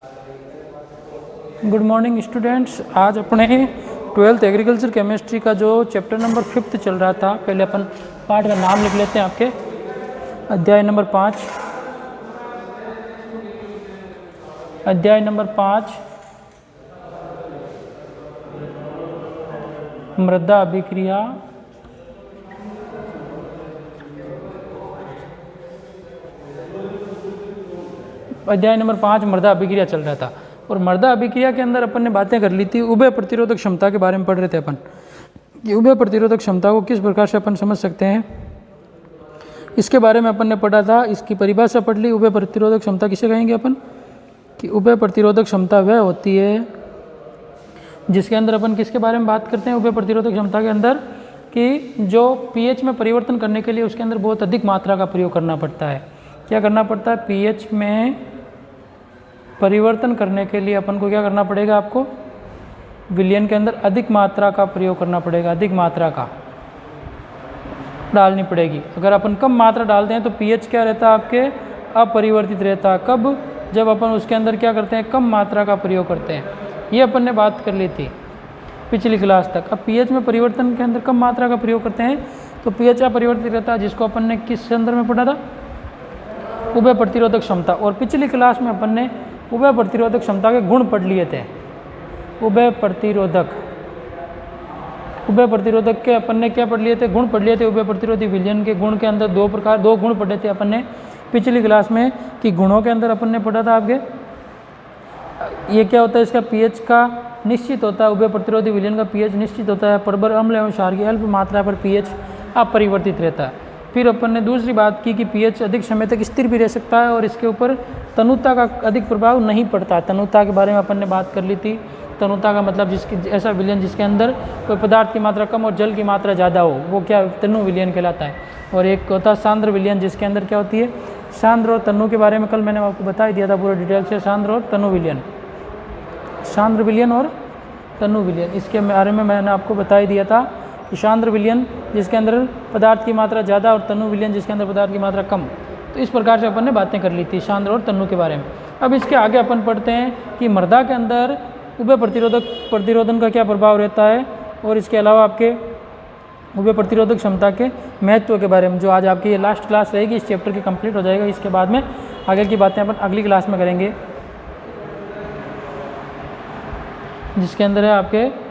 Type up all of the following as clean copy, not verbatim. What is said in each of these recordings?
Good morning students. आज अपने 12th agriculture chemistry का जो चैप्टर नंबर 5 चल रहा था, पहले अपन पाठ का नाम लिख लेते हैं। आपके अध्याय नंबर 5 मृदा अभिक्रिया। अध्याय नंबर 5 मृदा अभिक्रिया चल रहा था और मृदा अभिक्रिया के अंदर अपन ने बातें कर ली थी उभय प्रतिरोधक क्षमता के बारे में पढ़ रहे थे अपन कि उभय प्रतिरोधक क्षमता को किस प्रकार से अपन समझ सकते हैं, इसके बारे में अपन ने पढ़ा था। इसकी परिभाषा पढ़ ली। उभय प्रतिरोधक क्षमता किसे कहेंगे अपन कि उभय प्रतिरोधक क्षमता वह होती है जिसके अंदर अपन किसके बारे में बात करते हैं। उभय प्रतिरोधक क्षमता के अंदर कि जो पीएच में परिवर्तन करने के लिए उसके अंदर बहुत अधिक मात्रा का प्रयोग करना पड़ता है। क्या करना पड़ता है? पीएच में परिवर्तन करने के लिए अपन को क्या करना पड़ेगा? आपको विलयन के अंदर अधिक मात्रा का प्रयोग करना पड़ेगा, अधिक मात्रा का डालनी पड़ेगी। अगर अपन कम मात्रा डालते हैं तो पीएच क्या रहता है? आपके अपरिवर्तित रहता है। कब? जब अपन उसके अंदर क्या करते हैं? कम मात्रा का प्रयोग करते हैं। ये अपन ने बात कर ली थी पिछली क्लास तक। अब पीएच में परिवर्तन के अंदर कम मात्रा का प्रयोग करते हैं तो पीएच अपरिवर्तित रहता है, जिसको अपन ने किस संदर्भ में पढ़ा था? उभय प्रतिरोधक क्षमता। और पिछली क्लास में अपन ने उभय प्रतिरोधक क्षमता के गुण पढ़ लिए थे। उभय प्रतिरोधक के अपन ने क्या पढ़ लिए थे? गुण पढ़ लिए थे। उभय प्रतिरोधी विलयन के गुण के अंदर दो गुण पढ़े थे अपन ने पिछली क्लास में कि गुणों के अंदर अपन ने पढ़ा था आपके ये क्या होता है, इसका पीएच का निश्चित होता है। उभय प्रतिरोधी विलयन का पीएच निश्चित होता है। परबर अम्ल एवं क्षार की अल्प मात्रा पर पीएच अपरिवर्तित रहता है। फिर अपन ने दूसरी बात की कि पीएच अधिक समय तक स्थिर भी रह सकता है और इसके ऊपर तनुता का अधिक प्रभाव नहीं पड़ता। तनुता के बारे में अपन ने बात कर ली थी। तनुता का मतलब ऐसा विलयन जिसके अंदर कोई पदार्थ की मात्रा कम और जल की मात्रा ज़्यादा हो, वो क्या तनु विलयन कहलाता है। और एक होता है सांद्र विलयन, जिसके अंदर क्या होती है? सांद्र और तनु के बारे में कल मैंने आपको बता दिया था पूरा डिटेल से। सांद्र और तनु विलयन, सांद्र विलयन और तनु विलयन, इसके बारे में मैंने आपको बता ही दिया था कि सांद्र विलयन जिसके अंदर पदार्थ की मात्रा ज़्यादा और तनु विलयन जिसके अंदर पदार्थ की मात्रा कम। तो इस प्रकार से अपन ने बातें कर ली थी सांद्र और तनु के बारे में। अब इसके आगे अपन पढ़ते हैं कि मृदा के अंदर उभय प्रतिरोधन का क्या प्रभाव रहता है और इसके अलावा आपके उभय प्रतिरोधक क्षमता के महत्व के बारे में, जो आज आपकी ये लास्ट क्लास रहेगी। इस चैप्टर की कंप्लीट हो जाएगा। इसके बाद में आगे की बातें अपन अगली क्लास में करेंगे, जिसके अंदर है आपके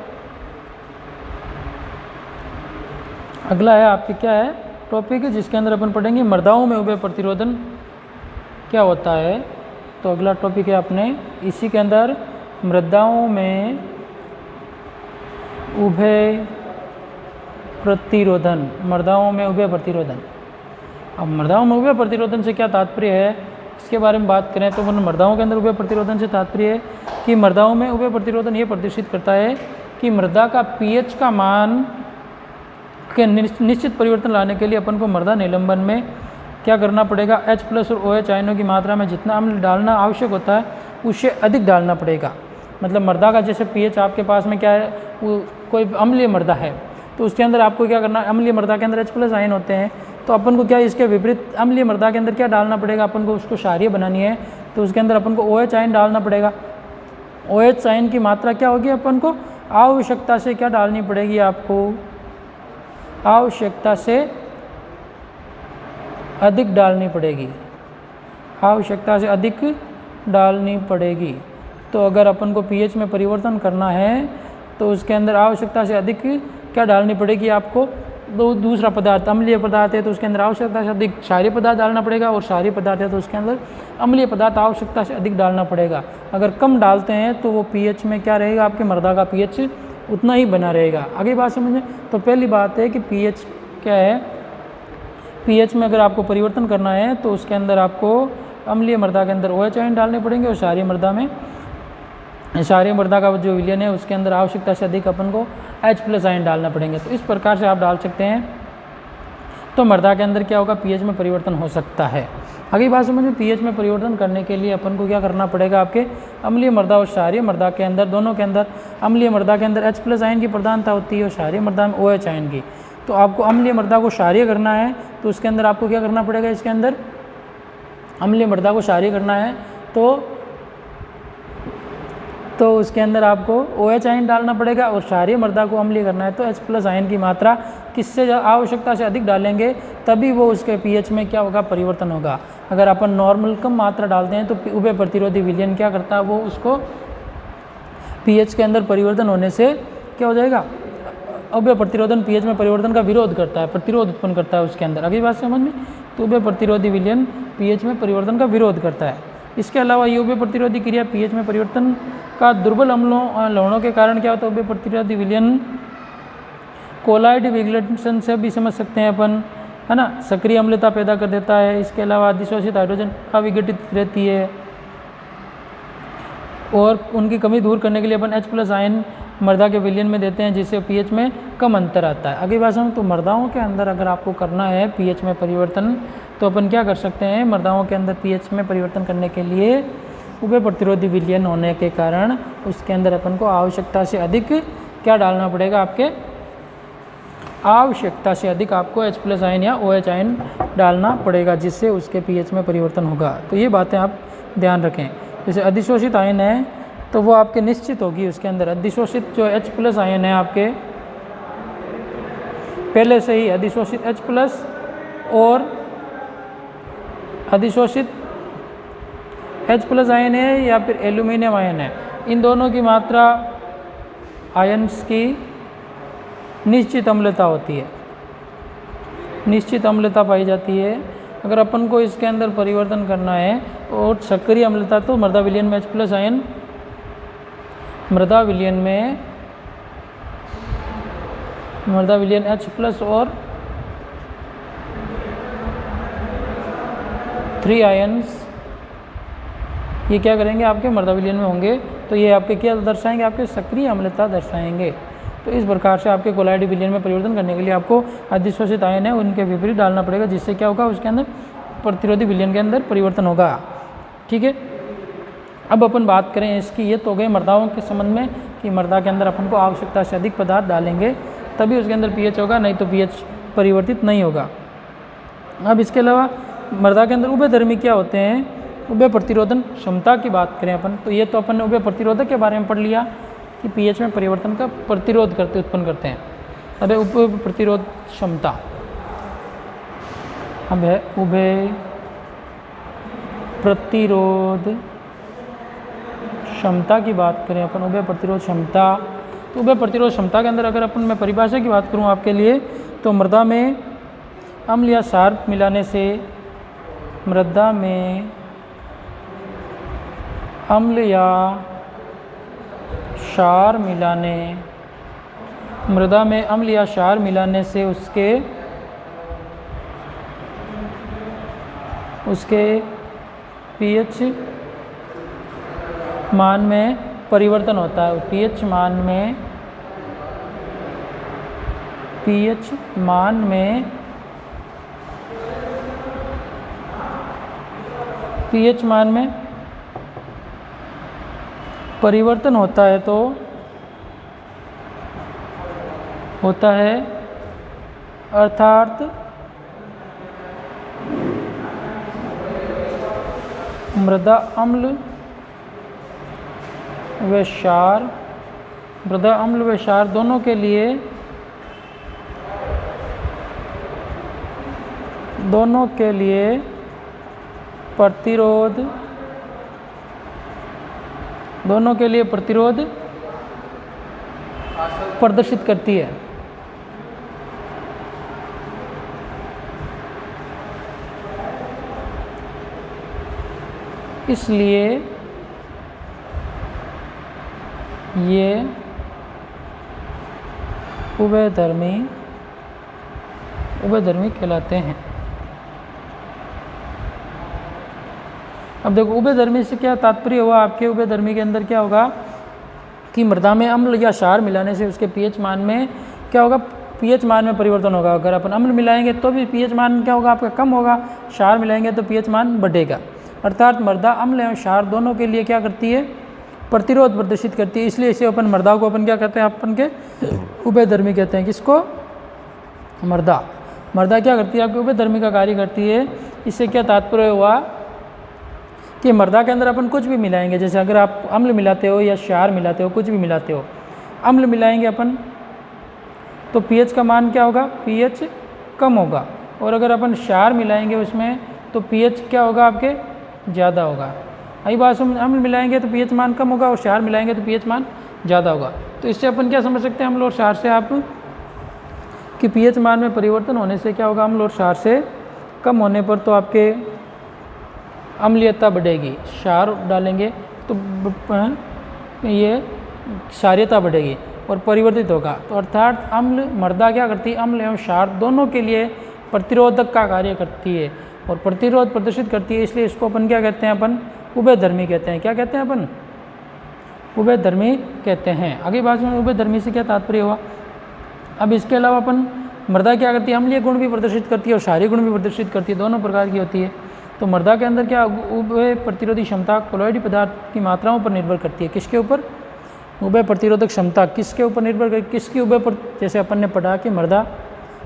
अगला है आपके क्या है टॉपिक है, जिसके अंदर अपन पढ़ेंगे मृदाओं में उभय प्रतिरोधन क्या होता है। तो अगला टॉपिक है अपने इसी के अंदर मृदाओं में उभय प्रतिरोधन। मृदाओं में उभय प्रतिरोधन। अब मृदाओं में उभय प्रतिरोधन से क्या तात्पर्य है, इसके बारे में बात करें तो मृदाओं के अंदर उभय प्रतिरोधन से तात्पर्य है कि मृदाओं में उभय प्रतिरोधन ये प्रदर्शित करता है कि मृदा का पीएच का मान के निश्चित परिवर्तन लाने के लिए अपन को मृदा निलंबन में क्या करना पड़ेगा? H+ और OH आयनों की मात्रा में जितना अम्ल डालना आवश्यक होता है उससे अधिक डालना पड़ेगा। मतलब मृदा का जैसे पीएच आपके पास में क्या है, वो कोई अम्लीय मृदा है तो उसके अंदर आपको क्या करना है? अम्लीय मृदा के अंदर H+ आयन होते हैं तो अपन को क्या इसके विपरीत अम्लीय मृदा के अंदर क्या डालना पड़ेगा? अपन को उसको क्षारीय बनानी है तो उसके अंदर अपन को OH आयन डालना पड़ेगा। OH आयन की मात्रा क्या होगी? अपन को आवश्यकता से क्या डालनी पड़ेगी? आपको आवश्यकता से अधिक डालनी पड़ेगी। आवश्यकता से अधिक डालनी पड़ेगी। तो अगर अपन को पीएच में परिवर्तन करना है तो उसके अंदर आवश्यकता से अधिक क्या डालनी पड़ेगी? आपको दूसरा पदार्थ अम्लीय पदार्थ है तो उसके अंदर आवश्यकता से अधिक क्षारीय पदार्थ डालना पड़ेगा, और क्षारीय पदार्थ है तो उसके अंदर अम्लीय पदार्थ आवश्यकता से अधिक डालना पड़ेगा। अगर कम डालते हैं तो वो पीएच में क्या रहेगा? आपके मृदा का पीएच उतना ही बना रहेगा। आगे बात समझें तो पहली बात है कि पीएच क्या है। पीएच में अगर आपको परिवर्तन करना है तो उसके अंदर आपको अम्लीय मृदा के अंदर OH आयन डालने पड़ेंगे और क्षारीय मृदा का जो विलयन है उसके अंदर आवश्यकता से अधिक अपन को H+ आयन डालना पड़ेंगे। तो इस प्रकार से आप डाल सकते हैं तो मृदा के अंदर क्या होगा? पीएच में परिवर्तन हो सकता है। अगली बात समझ में, पीएच में परिवर्तन करने के लिए अपन को क्या करना पड़ेगा? आपके अम्लीय मृदा और क्षारीय मृदा के अंदर दोनों के अंदर अम्लीय मृदा के अंदर H+ आयन की प्रधानता होती है और क्षारीय मृदा में OH आयन की। तो आपको अम्लीय मृदा को क्षारीय करना है तो उसके अंदर आपको क्या करना पड़ेगा? इसके अंदर अम्लीय मृदा को क्षारीय करना है तो तो उसके अंदर आपको OH आयन डालना पड़ेगा, और क्षारीय मृदा को अम्लीय करना है तो H+ आयन की मात्रा किससे आवश्यकता से अधिक डालेंगे, तभी वो उसके pH में क्या होगा, परिवर्तन होगा। अगर अपन नॉर्मल कम मात्रा डालते हैं तो उभय प्रतिरोधी विलयन क्या करता है, वो उसको pH के अंदर परिवर्तन होने से क्या हो जाएगा, उभय प्रतिरोधन pH में परिवर्तन का विरोध करता है, प्रतिरोध उत्पन्न करता है उसके अंदर। अगली बात समझ में, तो उभय प्रतिरोधी विलयन pH में परिवर्तन का विरोध करता है। इसके अलावा ये उभय प्रतिरोधी क्रिया pH में परिवर्तन का दुर्बल अम्लों लवणों के कारण क्या होता है, उभय प्रतिरोधी विलयन कोलाइड विघटन से भी समझ सकते हैं अपन, है ना, सक्रिय अम्लता पैदा कर देता है। इसके अलावा अधिशोषित हाइड्रोजन अविघटित रहती है, और उनकी कमी दूर करने के लिए अपन H+ आयन मृदा के विलयन में देते हैं, जिससे pH में कम अंतर आता है। अगली बात हम, तो मृदाओं के अंदर अगर आपको करना है pH में परिवर्तन, तो अपन क्या कर सकते हैं, मृदाओं के अंदर pH में परिवर्तन करने के लिए उभय प्रतिरोधी विलयन होने के कारण उसके अंदर अपन को आवश्यकता से अधिक क्या डालना पड़ेगा, आपके आवश्यकता से अधिक आपको H+ आयन या OH आयन डालना पड़ेगा, जिससे उसके pH में परिवर्तन होगा। तो ये बातें आप ध्यान रखें। जैसे अधिशोषित आयन है तो वो आपके निश्चित होगी, उसके अंदर अधिशोषित जो H+ आयन है आपके पहले से ही अधिशोषित H+ और अधिशोषित H+ आयन है या फिर एल्यूमिनियम आयन है, इन दोनों की मात्रा आयन्स की निश्चित अम्लता होती है, निश्चित अम्लता पाई जाती है। अगर अपन को इसके अंदर परिवर्तन करना है और सक्रिय अम्लता, तो मृदा विलयन में H+ आयन, मृदा विलयन H+ और 3 आयन्स ये क्या करेंगे, आपके मृदा विलयन में होंगे, तो ये आपके क्या दर्शाएंगे, आपके सक्रिय अम्लता दर्शाएंगे। तो इस प्रकार से आपके कोलाइड विलयन में परिवर्तन करने के लिए आपको अधिशोषित आयन है उनके विपरीत डालना पड़ेगा, जिससे क्या होगा, उसके अंदर प्रतिरोधी विलयन के अंदर परिवर्तन होगा। ठीक है, अब अपन बात करें इसकी, ये तो हो गए मृदाओं के संबंध में कि मृदा के अंदर अपन को आवश्यकता से अधिक पदार्थ डालेंगे तभी उसके अंदर pH होगा, नहीं तो pH परिवर्तित नहीं होगा। अब इसके अलावा मृदा के अंदर उभयधर्मी क्या होते हैं, उभय प्रतिरोधन क्षमता की बात करें अपन, तो ये तो अपन ने उभय प्रतिरोधक के बारे में पढ़ लिया कि pH में परिवर्तन का प्रतिरोध करते उत्पन्न करते हैं। अब है उभय प्रतिरोध क्षमता, अब है उभय प्रतिरोध क्षमता की बात करें अपन, उभय प्रतिरोध क्षमता, तो उभय प्रतिरोध क्षमता के अंदर अगर अपन मैं परिभाषा की बात करूं आपके लिए, तो मृदा में अम्ल या क्षार मिलाने से, मृदा में अम्ल या क्षार मिलाने, मृदा में अम्ल या क्षार मिलाने से उसके pH मान में परिवर्तन होता है। pH मान में परिवर्तन होता है, तो होता है अर्थात मृदा अम्ल व क्षार दोनों के लिए प्रतिरोध प्रदर्शित करती है। इसलिए ये उभयधर्मी कहलाते हैं। अब देखो उभयधर्मी से क्या तात्पर्य हुआ, आपके उभयधर्मी के अंदर क्या होगा कि मृदा में अम्ल या क्षार मिलाने से उसके pH मान में क्या होगा, pH मान में परिवर्तन होगा। अगर अपन अम्ल मिलाएंगे तो भी pH मान क्या होगा, आपका कम होगा, क्षार मिलाएंगे तो pH मान बढ़ेगा। अर्थात मृदा अम्ल एवं क्षार दोनों के लिए क्या करती है, प्रतिरोध प्रदर्शित करती है। इसलिए इसे अपन मृदा को अपन क्या कहते हैं, अपन के उभयधर्मी कहते हैं। किसको, मृदा क्या करती है, आपके उभयधर्मी का कार्य करती है। इससे क्या तात्पर्य हुआ कि मर्दा के अंदर अपन कुछ भी मिलाएंगे, जैसे अगर आप अम्ल मिलाते हो या क्षार मिलाते हो, कुछ भी मिलाते हो, अम्ल मिलाएंगे अपन तो पीएच का मान क्या होगा, पीएच कम होगा। और अगर अपन क्षार मिलाएंगे उसमें तो पीएच क्या होगा आपके, ज़्यादा होगा। यही बात समझ, अम्ल मिलाएंगे तो पीएच मान कम होगा और क्षार मिलाएंगे तो पीएच मान ज़्यादा होगा। तो इससे अपन क्या समझ सकते हैं अम्ल और क्षार से आप कि पीएच मान में परिवर्तन होने से क्या होगा, अम्ल और क्षार से कम होने पर तो आपके अम्लीयता बढ़ेगी, क्षार डालेंगे तो ये क्षारीयता बढ़ेगी और परिवर्तित होगा। तो अर्थात अम्ल, मृदा क्या करती है, अम्ल एवं क्षार दोनों के लिए प्रतिरोधक का कार्य करती है और प्रतिरोध प्रदर्शित करती है, इसलिए इसको अपन क्या कहते हैं, अपन उभयधर्मी कहते हैं। क्या कहते हैं अपन, उभयधर्मी कहते हैं। आगे बात में उभयधर्मी से क्या तात्पर्य हुआ। अब इसके अलावा अपन मृदा क्या करती है, अम्लीय गुण भी प्रदर्शित करती है और क्षारीय गुण भी प्रदर्शित करती है, दोनों प्रकार की होती है। तो मृदा के अंदर क्या उभय प्रतिरोधी क्षमता कोलोइडी पदार्थ की मात्राओं पर निर्भर करती है। किसके ऊपर, उभय प्रतिरोधक क्षमता किसके ऊपर निर्भर करती, किसकी उभय पर, जैसे अपन ने पढ़ा कि मृदा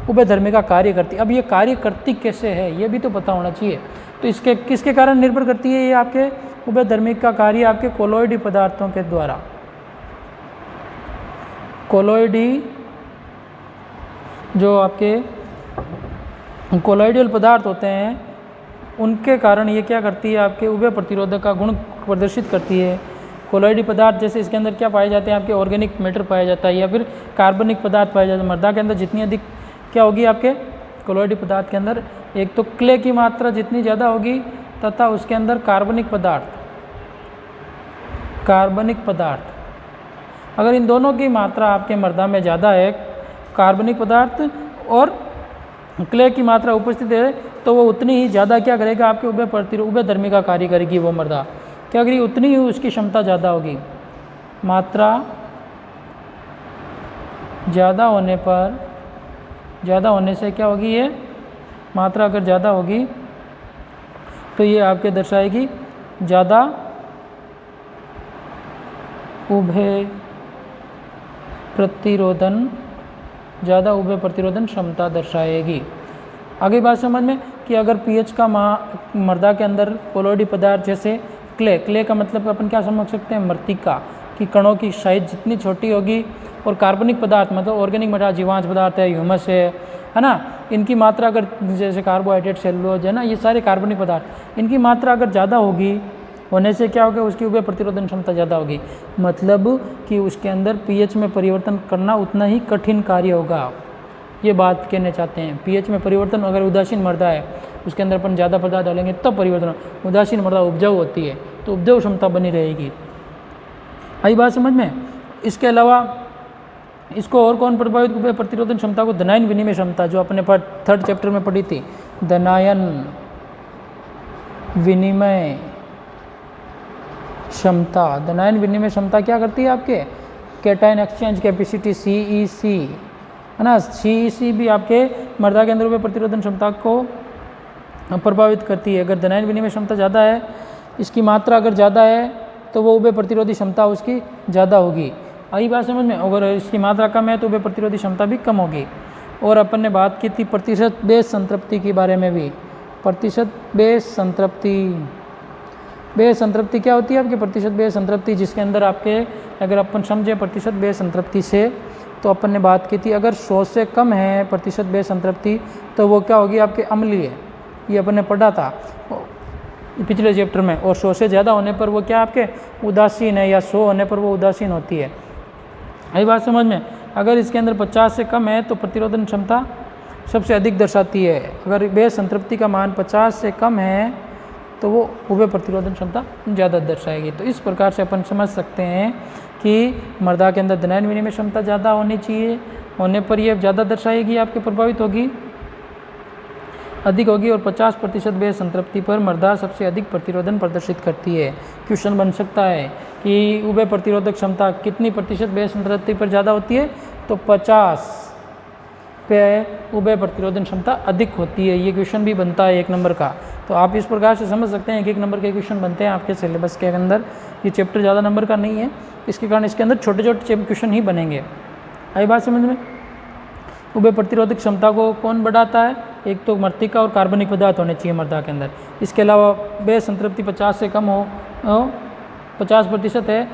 उभयधर्मी का कार्य करती है। अब ये कार्य करती कैसे है ये भी तो पता होना चाहिए। तो इसके किसके कारण निर्भर करती है, ये आपके उभयधर्मी का कार्य आपके कोलोइडी पदार्थों के द्वारा। कोलोइडी जो आपके कोलोइडल पदार्थ होते हैं उनके कारण ये क्या करती है, आपके उभय प्रतिरोधक का गुण प्रदर्शित करती है। कोलोइडी पदार्थ जैसे इसके अंदर क्या पाए जाते हैं, आपके ऑर्गेनिक मैटर पाया जाता है या फिर कार्बनिक पदार्थ पाए जाते हैं। मृदा के अंदर जितनी अधिक क्या होगी आपके कोलोइडी पदार्थ के अंदर, एक तो क्ले की मात्रा जितनी ज़्यादा होगी तथा उसके अंदर कार्बनिक पदार्थ अगर इन दोनों की मात्रा आपके मृदा में ज़्यादा है, कार्बनिक पदार्थ और क्ले की मात्रा उपस्थित है, तो वो उतनी ही ज़्यादा क्या करेगा, आपके उभयधर्मी का कार्य करेगी। वो मृदा क्या करेगी, उतनी ही उसकी क्षमता ज़्यादा होगी। मात्रा ज़्यादा होने से क्या होगी, ये मात्रा अगर ज़्यादा होगी तो ये आपके दर्शाएगी ज़्यादा उभय प्रतिरोधन क्षमता दर्शाएगी। आगे बात समझ में कि अगर पीएच का मृदा के अंदर कोलोइडी पदार्थ जैसे क्ले का मतलब अपन क्या समझ सकते हैं, मृतिका की कणों की साइज जितनी छोटी होगी और कार्बनिक पदार्थ मतलब ऑर्गेनिक मटेरियल, जीवांश पदार्थ है, ह्यूमस है ना, इनकी मात्रा अगर जैसे कार्बोहाइड्रेट, सेलुलोज है ना, ये सारे कार्बनिक पदार्थ, इनकी मात्रा अगर ज़्यादा होने से क्या होगा, उसकी उभय प्रतिरोधन क्षमता ज़्यादा होगी। मतलब कि उसके अंदर पीएच में परिवर्तन करना उतना ही कठिन कार्य होगा, ये बात कहना चाहते हैं। पीएच में परिवर्तन अगर उदासीन मृदा है उसके अंदर अपन ज़्यादा पदार्थ डालेंगे तब परिवर्तन, उदासीन मृदा उपजाऊ होती है तो उपजाऊ क्षमता बनी रहेगी। आई बात समझ में। इसके अलावा इसको और कौन प्रभावित, उभय प्रतिरोधन क्षमता को धनायन विनिमय क्षमता, जो अपने 3rd चैप्टर में पढ़ी थी, धनायन विनिमय क्षमता। धनायन विनिमय क्षमता क्या करती है, आपके कैटायन एक्सचेंज कैपेसिटी CEC है ना, CEC भी आपके मृदा के अंदर उभय प्रतिरोधन क्षमता को प्रभावित करती है। अगर धनायन विनिमय क्षमता ज़्यादा है, इसकी मात्रा अगर ज़्यादा है तो वो उभय प्रतिरोधी क्षमता उसकी ज़्यादा होगी। आई बात समझ में। अगर इसकी मात्रा कम है तो उभय प्रतिरोधी क्षमता भी कम होगी। और अपन ने बात की थी प्रतिशत बेस संतृप्ति के बारे में भी। प्रतिशत बेस संतृप्ति क्या होती है आपकी, प्रतिशत बेस संतृप्ति, जिसके अंदर आपके अगर अपन समझे प्रतिशत बेस संतृप्ति से, तो अपन ने बात की थी अगर 100 से कम है प्रतिशत बेस संतृप्ति तो वो क्या होगी, आपके अम्लीय। ये अपन ने पढ़ा था पिछले चैप्टर में। और 100 से ज़्यादा होने पर वो क्या आपके उदासीन है, या 100 होने पर वो उदासीन होती है। यही बात समझ में। अगर इसके अंदर 50 से कम है तो प्रतिरोधन क्षमता सबसे अधिक दर्शाती है। अगर बेस संतृप्ति का मान 50 से कम है तो वो उभय प्रतिरोधन क्षमता ज़्यादा दर्शाएगी। तो इस प्रकार से अपन समझ सकते हैं कि मृदा के अंदर धनायन विनिमय क्षमता ज़्यादा होनी चाहिए, होने पर ये ज़्यादा दर्शाएगी, आपके प्रभावित होगी, अधिक होगी। और 50% बेस संतृप्ति पर मृदा सबसे अधिक प्रतिरोधन प्रदर्शित करती है। क्वेश्चन बन सकता है कि उभय प्रतिरोधक क्षमता कितनी प्रतिशत बेस संतृप्ति पर ज़्यादा होती है, तो 50 पे उभय प्रतिरोधन क्षमता अधिक होती है। ये क्वेश्चन भी बनता है 1 नंबर का। तो आप इस प्रकार से समझ सकते हैं 1 नंबर के क्वेश्चन बनते हैं आपके सिलेबस के अंदर। ये चैप्टर ज़्यादा नंबर का नहीं है, इसके कारण इसके अंदर छोटे छोटे क्वेश्चन ही बनेंगे। आई बात समझ में। उभय प्रतिरोधक क्षमता को कौन बढ़ाता है? एक तो मृतिका और कार्बनिक पदार्थ होने चाहिए मृदा के अंदर। इसके अलावा बेस संतृप्ति 50 से कम हो 50% है,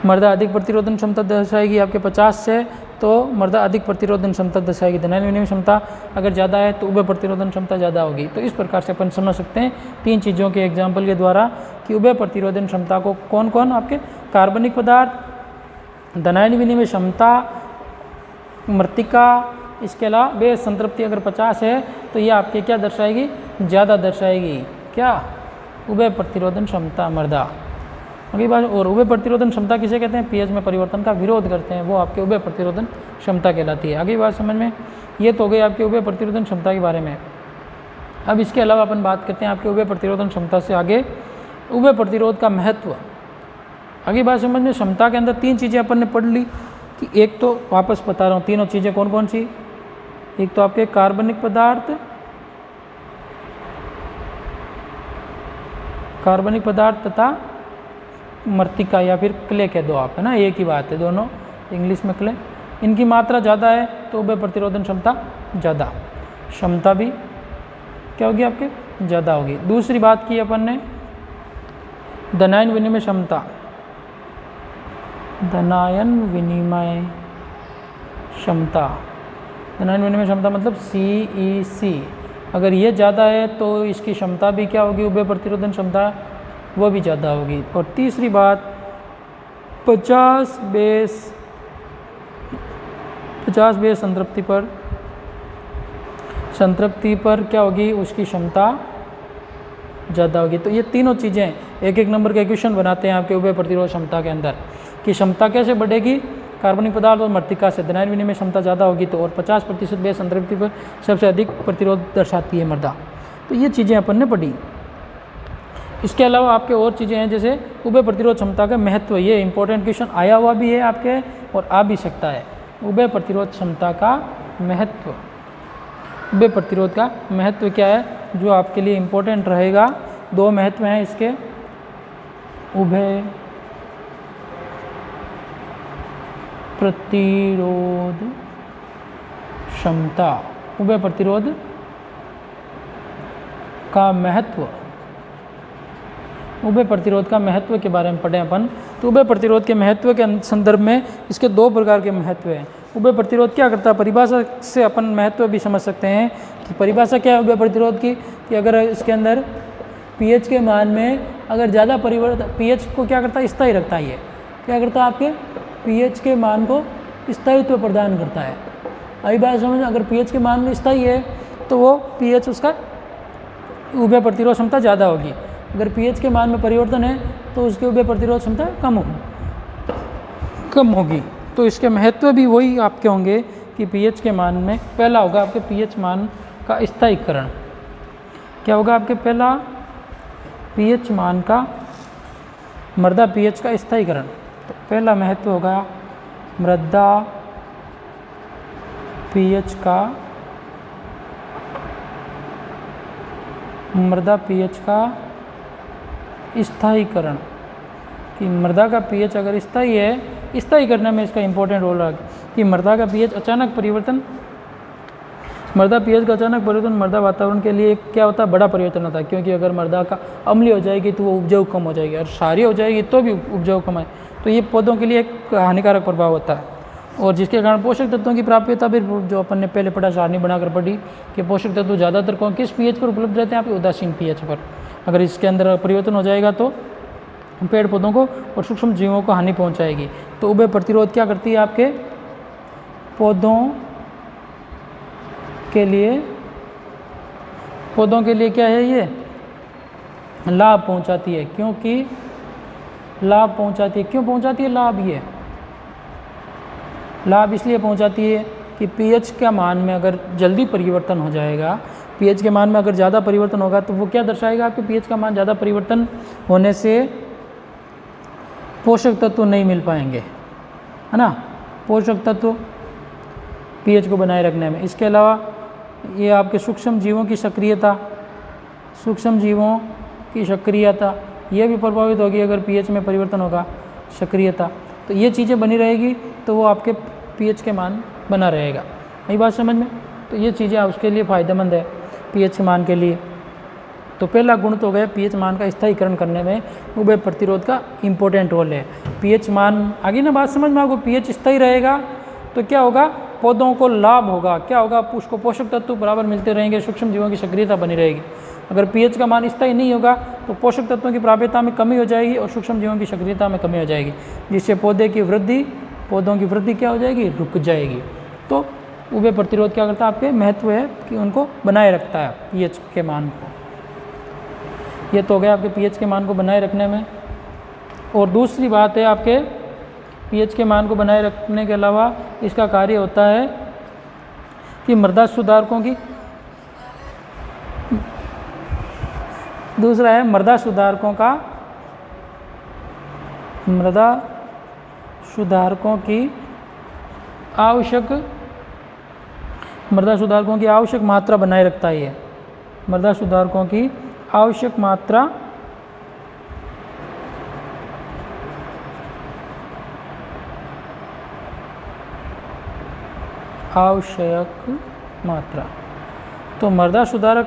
मृदा अधिक प्रतिरोधन क्षमता दर्शाएगी। आपके 50 से तो मृदा अधिक प्रतिरोधन क्षमता दर्शाएगी। धनायन विनिमय क्षमता अगर ज़्यादा है तो उभय प्रतिरोधन क्षमता ज़्यादा होगी। तो इस प्रकार से अपन समझ सकते हैं 3 चीज़ों के एग्जाम्पल के द्वारा कि उभय प्रतिरोधन क्षमता को कौन कौन आपके कार्बनिक पदार्थ, धनायन विनिमय क्षमता, मृतिका, इसके अलावा बेस संतृप्ति अगर 50 है तो ये आपके क्या दर्शाएगी? ज़्यादा दर्शाएगी। क्या? उभय प्रतिरोधन क्षमता मृदा। अगली बात, और उभय प्रतिरोधन क्षमता किसे कहते हैं? पीएच में परिवर्तन का विरोध करते हैं, वो आपके उभय प्रतिरोधन क्षमता कहलाती है। अगली बात समझ में, ये तो हो गई आपके उभय प्रतिरोधन क्षमता के बारे में। अब इसके अलावा अपन बात करते हैं आपके उभय प्रतिरोधन क्षमता से आगे उभय प्रतिरोध का महत्व। अगली बात समझ में, क्षमता के अंदर 3 चीज़ें अपन ने पढ़ ली कि एक तो वापस बता रहा हूँ, तीनों चीज़ें कौन कौन सी? एक तो आपके कार्बनिक पदार्थ तथा मृतिका या फिर क्ले कह दो आप, है ना, एक ही बात है, दोनों इंग्लिश में क्ले। इनकी मात्रा ज़्यादा है तो उभय प्रतिरोधन क्षमता ज़्यादा, क्षमता भी क्या होगी आपके? ज़्यादा होगी। दूसरी बात की अपन ने धनायन विनिमय क्षमता। धनायन विनिमय क्षमता, धनायन विनिमय क्षमता मतलब CEC, अगर ये ज़्यादा है तो इसकी क्षमता भी क्या होगी? उभय प्रतिरोधन क्षमता वो भी ज़्यादा होगी। और तीसरी बात 50 बेस संतृप्ति पर क्या होगी? उसकी क्षमता ज़्यादा होगी। तो ये तीनों चीज़ें एक एक नंबर के इक्वेशन बनाते हैं आपके उभय प्रतिरोध क्षमता के अंदर कि क्षमता कैसे बढ़ेगी? कार्बनिक पदार्थ और मृतिका से धनायन विनिमय क्षमता ज़्यादा होगी तो, और 50% बेस संतृप्ति पर सबसे अधिक प्रतिरोध दर्शाती है मृदा। तो ये चीज़ें अपन ने पढ़ी। इसके अलावा आपके और चीज़ें हैं जैसे उभय प्रतिरोध क्षमता का महत्व। ये इंपॉर्टेंट क्वेश्चन आया हुआ भी है आपके और आ भी सकता है। उभय प्रतिरोध क्षमता का महत्व, उभय प्रतिरोध का महत्व क्या है जो आपके लिए इम्पोर्टेंट रहेगा? 2 महत्व हैं इसके। उभय प्रतिरोध क्षमता, उभय प्रतिरोध का महत्व, उभय प्रतिरोध का महत्व के बारे में पढ़ें अपन। तो उभय प्रतिरोध के महत्व के संदर्भ में इसके 2 प्रकार के महत्व हैं। उभय प्रतिरोध क्या करता है? परिभाषा से अपन महत्व भी समझ सकते हैं कि परिभाषा क्या है उभय प्रतिरोध की, कि अगर इसके अंदर pH के मान में अगर ज़्यादा परिवर्तन, pH को क्या करता है? स्थायी रखता है। ये क्या करता है? आपके pH के मान को स्थायित्व प्रदान करता है। अभी बात समझ, अगर pH के मान में स्थायी है तो वो pH उसका उभय प्रतिरोध क्षमता ज़्यादा होगी। अगर pH के मान में परिवर्तन है तो उसकी उभय प्रतिरोध क्षमता कम होगी। तो इसके महत्व भी वही आपके होंगे कि pH के मान में पहला होगा आपके pH मान का स्थायीकरण। क्या होगा आपके? पहला pH मान का, मृदा pH का स्थायीकरण। तो पहला महत्व होगा मृदा pH का स्थायीकरण, कि मृदा का pH अगर स्थायी है, स्थायी करने में इसका इंपॉर्टेंट रोल रहा कि मृदा का pH अचानक परिवर्तन, मृदा pH का अचानक परिवर्तन मृदा वातावरण के लिए क्या होता है? बड़ा परिवर्तन होता है, क्योंकि अगर मृदा का अम्लीय हो जाएगी तो वो उपजाऊ कम हो जाएगी, और क्षारीय हो जाएगी तो भी उपजाऊ कम है। तो ये पौधों के लिए एक हानिकारक प्रभाव होता है, और जिसके कारण पोषक तत्वों की प्राप्यता भी, जो अपन ने पहले पढ़ा, सारणी बनाकर पढ़ी कि पोषक तत्व ज़्यादातर कौन किस pH पर उपलब्ध रहते हैं? आपके उदासीन pH पर। अगर इसके अंदर परिवर्तन हो जाएगा तो पेड़ पौधों को और सूक्ष्म जीवों को हानि पहुंचाएगी। तो उभय प्रतिरोध क्या करती है? आपके पौधों के लिए क्या है? ये लाभ पहुंचाती है, क्योंकि लाभ पहुंचाती है। क्यों पहुंचाती है लाभ? ये लाभ इसलिए पहुंचाती है कि pH के मान में अगर जल्दी परिवर्तन हो जाएगा, pH के मान में अगर ज़्यादा परिवर्तन होगा तो वो क्या दर्शाएगा? आपके pH का मान ज़्यादा परिवर्तन होने से पोषक तत्व नहीं मिल पाएंगे, है ना, पोषक तत्व pH को बनाए रखने में। इसके अलावा ये आपके सूक्ष्म जीवों की सक्रियता, ये भी प्रभावित होगी अगर pH में परिवर्तन होगा, सक्रियता। तो ये चीज़ें बनी रहेगी तो वो आपके पीएच के मान बना रहेगा। यही बात समझ में। तो ये चीज़ें उसके लिए फ़ायदेमंद है पीएच के मान के लिए। तो पहला गुण तो गया पीएच मान का स्थायीकरण करने में उभय प्रतिरोध का इम्पोर्टेंट रोल है। पीएच मान आगे ना बात समझ में आपको, पीएच स्थायी रहेगा तो क्या होगा, पौधों को लाभ होगा। क्या होगा, उसको पोषक तत्व बराबर मिलते रहेंगे, सूक्ष्म जीवों की सक्रियता बनी रहेगी। अगर पीएच का मान स्थायी नहीं होगा तो पोषक तत्वों की प्राप्यता में कमी हो जाएगी और सूक्ष्म जीवों की सक्रियता में कमी हो जाएगी, जिससे पौधों की वृद्धि क्या हो जाएगी, रुक जाएगी। तो उभय प्रतिरोध क्या करता है, आपके महत्व है कि उनको बनाए रखता है पीएच के मान को। ये तो हो गया आपके पीएच के मान को बनाए रखने में। और दूसरी बात है आपके पीएच के मान को बनाए रखने के अलावा इसका कार्य होता है कि मृदा सुधारकों की, दूसरा है मृदा सुधारकों की आवश्यक मात्रा बनाए रखता है। मृदा सुधारकों की आवश्यक मात्रा तो मृदा सुधारक,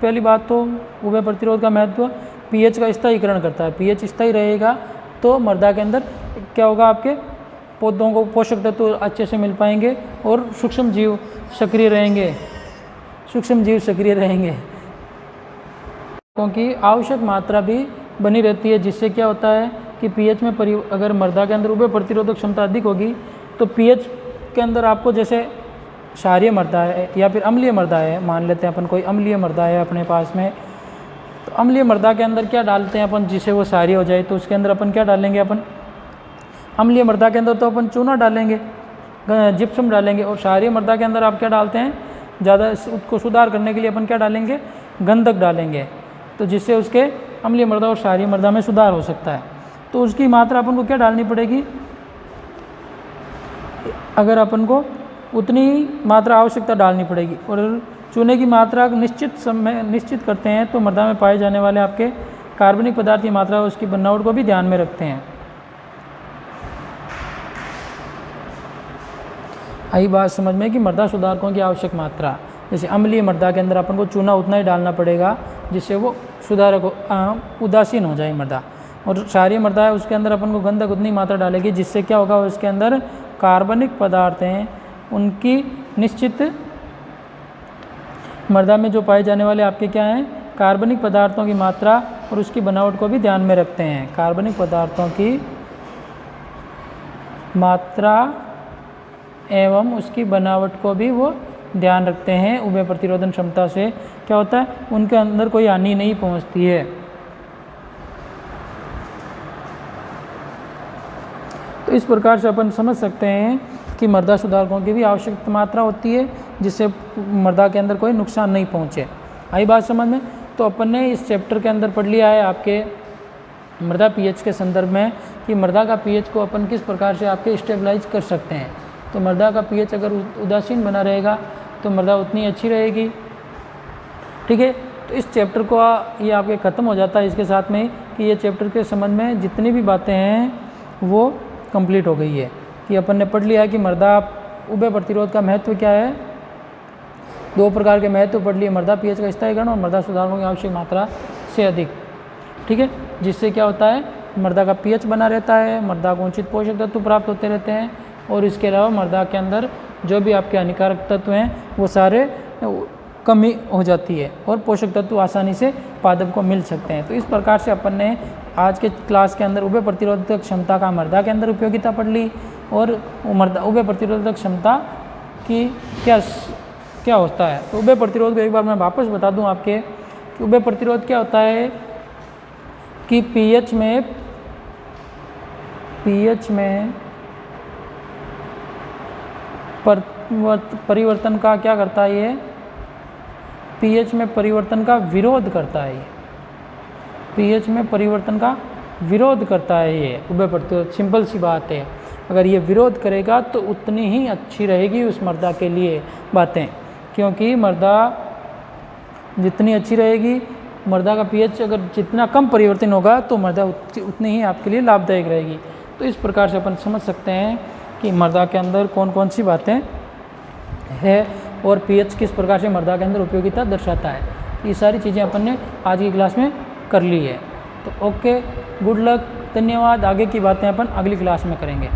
पहली बात तो उभय प्रतिरोध का महत्व, पीएच का स्थायीकरण करता है। पीएच स्थायी रहेगा तो मृदा के अंदर क्या होगा, आपके पौधों को पोषक तत्व अच्छे से मिल पाएंगे और सूक्ष्म जीव सक्रिय रहेंगे, क्योंकि आवश्यक मात्रा भी बनी रहती है, जिससे क्या होता है कि पीएच में अगर मृदा के अंदर उभय प्रतिरोधक क्षमता अधिक होगी तो पीएच के अंदर आपको, जैसे क्षारीय मृदा है या फिर अम्लीय मृदा है, मान लेते हैं अपन कोई अम्लीय मृदा है अपने पास में, तो अम्लीय मृदा के अंदर क्या डालते हैं अपन, जिससे वो क्षारीय हो जाए, तो उसके अंदर अपन क्या डालेंगे, अपन अम्लीय मृदा के अंदर तो अपन चूना डालेंगे, जिप्सम डालेंगे। और क्षारीय मृदा के अंदर आप क्या डालते हैं, ज़्यादा उसको सुधार करने के लिए अपन क्या डालेंगे, गंधक डालेंगे, तो जिससे उसके अम्लीय मृदा और क्षारीय मृदा में सुधार हो सकता है। तो उसकी मात्रा अपन को क्या डालनी पड़ेगी, अगर अपन को उतनी मात्रा आवश्यकता डालनी पड़ेगी। और चूने की मात्रा निश्चित करते हैं तो मृदा में पाए जाने वाले आपके कार्बनिक पदार्थ की मात्रा, उसकी बनावट को भी ध्यान में रखते हैं। आई बात समझ में कि मृदा सुधारकों की आवश्यक मात्रा, जैसे अम्लीय मृदा के अंदर अपन को चूना उतना ही डालना पड़ेगा जिससे वो सुधारक उदासीन हो जाए मृदा। और क्षारीय मृदा है उसके अंदर अपन को गंधक उतनी मात्रा डालेगी जिससे क्या होगा, उसके अंदर कार्बनिक पदार्थ हैं उनकी निश्चित, मृदा में जो पाए जाने वाले आपके क्या हैं, कार्बनिक पदार्थों की मात्रा और उसकी बनावट को भी ध्यान में रखते हैं। कार्बनिक पदार्थों की मात्रा एवं उसकी बनावट को भी वो ध्यान रखते हैं। उभय प्रतिरोधन क्षमता से क्या होता है, उनके अंदर कोई हानि नहीं पहुंचती है। तो इस प्रकार से अपन समझ सकते हैं कि मृदा सुधारकों की भी आवश्यक मात्रा होती है जिससे मृदा के अंदर कोई नुकसान नहीं पहुंचे। आई बात समझ में। तो अपन ने इस चैप्टर के अंदर पढ़ लिया है आपके मृदा पीएच के संदर्भ में कि मृदा का पीएच को अपन किस प्रकार से आपके स्टेबलाइज कर सकते हैं। तो मृदा का पीएच अगर उदासीन बना रहेगा तो मृदा उतनी अच्छी रहेगी। ठीक है, तो इस चैप्टर को ये आपके ख़त्म हो जाता है इसके साथ में कि ये चैप्टर के संबंध में जितनी भी बातें हैं वो कंप्लीट हो गई है कि अपन ने पढ़ लिया कि मृदा उभय प्रतिरोध का महत्व क्या है। दो प्रकार के महत्व पढ़ लिए, मृदा पीएच का स्थायीकरण और मृदा सुधारकों की आवश्यक मात्रा से अधिक। ठीक है, जिससे क्या होता है, मृदा का पीएच बना रहता है, मृदा को उचित पोषक तत्व प्राप्त होते रहते हैं और इसके अलावा मृदा के अंदर जो भी आपके हानिकारक तत्व हैं वो सारे कमी हो जाती है और पोषक तत्व आसानी से पादप को मिल सकते हैं। तो इस प्रकार से अपन ने आज के क्लास के अंदर उभय प्रतिरोधक क्षमता का मृदा के अंदर उपयोगिता पढ़ ली और उभय प्रतिरोधक क्षमता की क्या होता है। तो उभय प्रतिरोध को एक बार मैं वापस बता दूं आपके कि उभय प्रतिरोध क्या होता है कि पीएच में परिवर्तन का क्या करता है, ये पीएच में परिवर्तन का विरोध करता है। पीएच में परिवर्तन का विरोध करता है ये उभय प्रतिरोध। सिंपल सी बात है, अगर ये विरोध करेगा तो उतनी ही अच्छी रहेगी उस मृदा के लिए बातें, क्योंकि मृदा जितनी अच्छी रहेगी, मृदा का पीएच अगर जितना कम परिवर्तन होगा तो मृदा उतनी ही आपके लिए लाभदायक रहेगी। तो इस प्रकार से अपन समझ सकते हैं कि मृदा के अंदर कौन कौन सी बातें है और पीएच किस प्रकार से मृदा के अंदर उपयोगिता दर्शाता है। ये सारी चीज़ें अपन ने आज की क्लास में कर ली है। तो ओके, गुड लक, धन्यवाद। आगे की बातें अपन अगली क्लास में करेंगे।